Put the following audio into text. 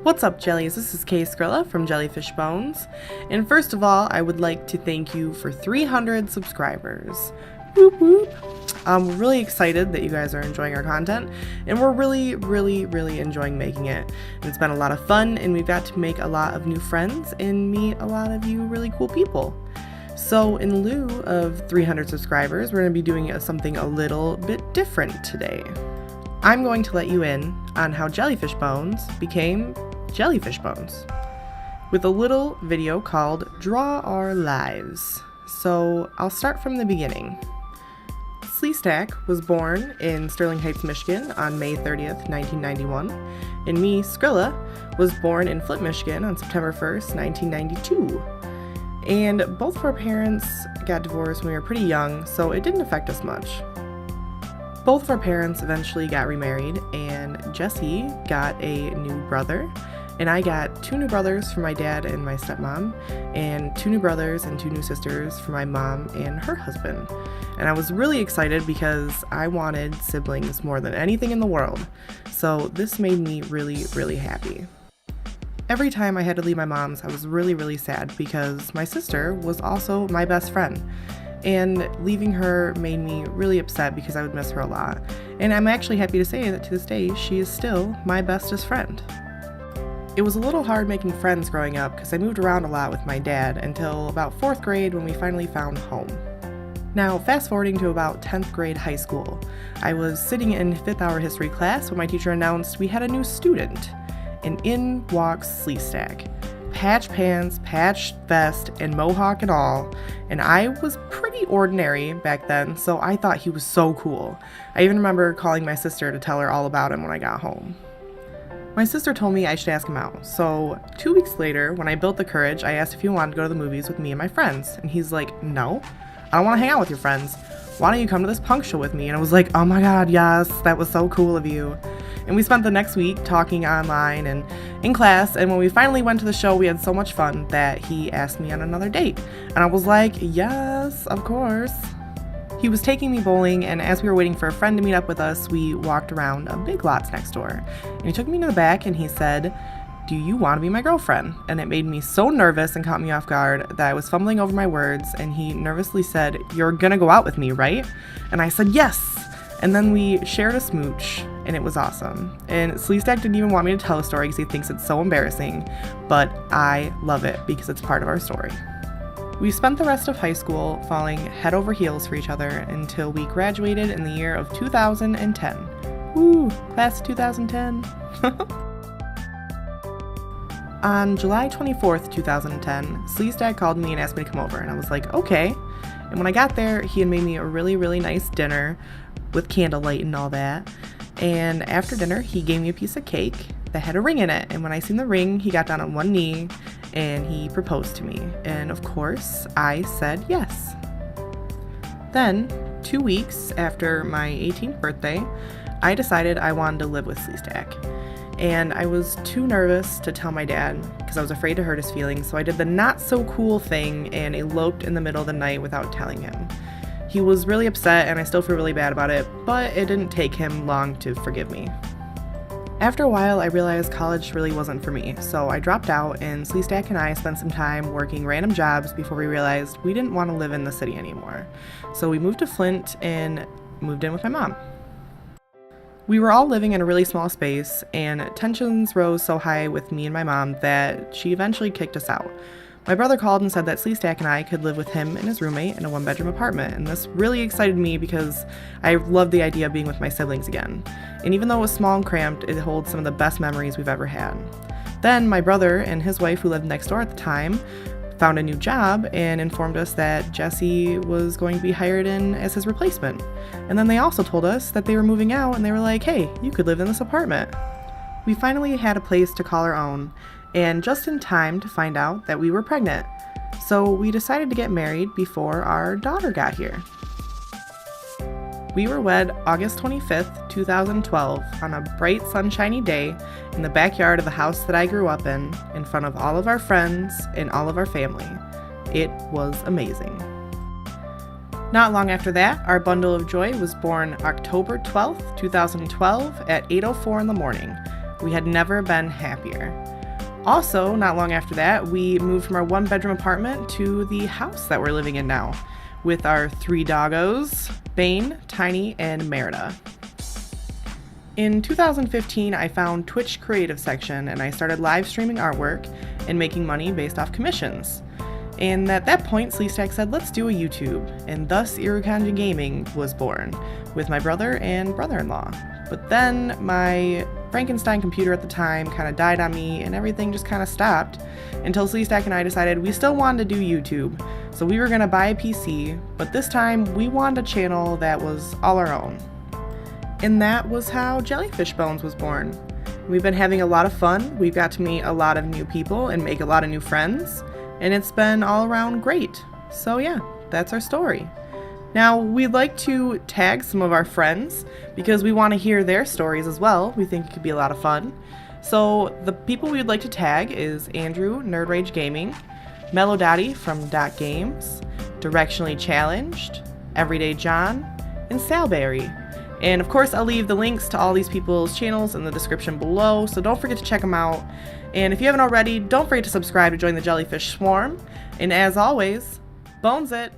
What's up, Jellies? This is Skrilla from Jellyfish Bones, and first of all, I would like to thank you for 300 subscribers. Whoop whoop! We're really excited that you guys are enjoying our content, and we're really enjoying making it. And it's been a lot of fun, and we've got to make a lot of new friends and meet a lot of you really cool people. So in lieu of 300 subscribers, we're going to be doing something a little bit different today. I'm going to let you in on how Jellyfish Bones became Jellyfish Bones with a little video called Draw Our Lives. So I'll start from the beginning. Sleestack was born in Sterling Heights, Michigan on May 30th, 1991, and me, Skrilla, was born in Flint, Michigan on September 1st, 1992. And both of our parents got divorced when we were pretty young, so it didn't affect us much. Both of our parents eventually got remarried, and Jesse got a new brother, and I got 2 new brothers from my dad and my stepmom, and 2 new brothers and 2 new sisters from my mom and her husband. And I was really excited because I wanted siblings more than anything in the world, so this made me really happy. Every time I had to leave my mom's, I was really sad because my sister was also my best friend. And leaving her made me really upset because I would miss her a lot. And I'm actually happy to say that to this day, she is still my bestest friend. It was a little hard making friends growing up because I moved around a lot with my dad until about 4th grade when we finally found home. Now, fast forwarding to about 10th grade high school, I was sitting in 5th hour history class when my teacher announced we had a new student, and in walks Sleestack. Patch pants, patched vest, and mohawk and all, and I was pretty ordinary back then, so I thought he was so cool. I even remember calling my sister to tell her all about him when I got home. My sister told me I should ask him out, so 2 weeks later, when I built the courage, I asked if he wanted to go to the movies with me and my friends, and he's like, "No, I don't want to hang out with your friends. Why don't you come to this punk show with me?" And I was like, "Oh my god, yes, that was so cool of you." And we spent the next week talking online and in class, and when we finally went to the show, we had so much fun that he asked me on another date. And I was like, yes, of course. He was taking me bowling, and as we were waiting for a friend to meet up with us, we walked around a Big Lots next door. And he took me to the back and he said, "Do you want to be my girlfriend?" And it made me so nervous and caught me off guard that I was fumbling over my words, and he nervously said, "You're gonna go out with me, right?" And I said, "Yes!" And then we shared a smooch, and it was awesome. And Sleestack didn't even want me to tell a story because he thinks it's so embarrassing, but I love it because it's part of our story. We spent the rest of high school falling head over heels for each other until we graduated in the year of 2010. Woo! Class 2010! On July 24th, 2010, Sleestack called me and asked me to come over, and I was like, okay. And when I got there, he had made me a really nice dinner with candlelight and all that. And after dinner, he gave me a piece of cake that had a ring in it. And when I seen the ring, he got down on one knee and he proposed to me. And of course, I said yes. Then, 2 weeks after my 18th birthday, I decided I wanted to live with Sleestack. And I was too nervous to tell my dad because I was afraid to hurt his feelings, so I did the not so cool thing and eloped in the middle of the night without telling him. He was really upset, and I still feel really bad about it, but it didn't take him long to forgive me. After a while, I realized college really wasn't for me, so I dropped out, and Sleestack and I spent some time working random jobs before we realized we didn't want to live in the city anymore. So we moved to Flint and moved in with my mom. We were all living in a really small space, and tensions rose so high with me and my mom that she eventually kicked us out. My brother called and said that Sleestack and I could live with him and his roommate in a 1-bedroom apartment, and this really excited me because I loved the idea of being with my siblings again. And even though it was small and cramped, it holds some of the best memories we've ever had. Then my brother and his wife, who lived next door at the time, found a new job and informed us that Jesse was going to be hired in as his replacement. And then they also told us that they were moving out, and they were like, "Hey, you could live in this apartment." We finally had a place to call our own, and just in time to find out that we were pregnant. So we decided to get married before our daughter got here. We were wed August 25th, 2012, on a bright sunshiny day in the backyard of the house that I grew up in front of all of our friends and all of our family. It was amazing. Not long after that, our bundle of joy was born October 12th, 2012 at 8:04 in the morning. We had never been happier. Also, not long after that, we moved from our one-bedroom apartment to the house that we're living in now, with our 3 doggos, Bane, Tiny, and Merida. In 2015, I found Twitch creative section and I started live streaming artwork and making money based off commissions. And at that point, Sleestack said, let's do a YouTube, and thus Androo Gaming was born, with my brother and brother-in-law. But then my Frankenstein computer at the time kind of died on me and everything just kind of stopped until Sleestack and I decided we still wanted to do YouTube. So we were going to buy a PC, but this time we wanted a channel that was all our own. And that was how Jellyfish Bones was born. We've been having a lot of fun, we've got to meet a lot of new people and make a lot of new friends, and it's been all around great. So yeah, that's our story. Now, we'd like to tag some of our friends because we want to hear their stories as well. We think it could be a lot of fun. So the people we would like to tag is Androo NR Gaming, Melodati from Dot Games, Directionally Challenged, Everyday John, and SalBerry. And of course, I'll leave the links to all these people's channels in the description below, so don't forget to check them out. And if you haven't already, don't forget to subscribe to join the Jellyfish Swarm. And as always, bones it!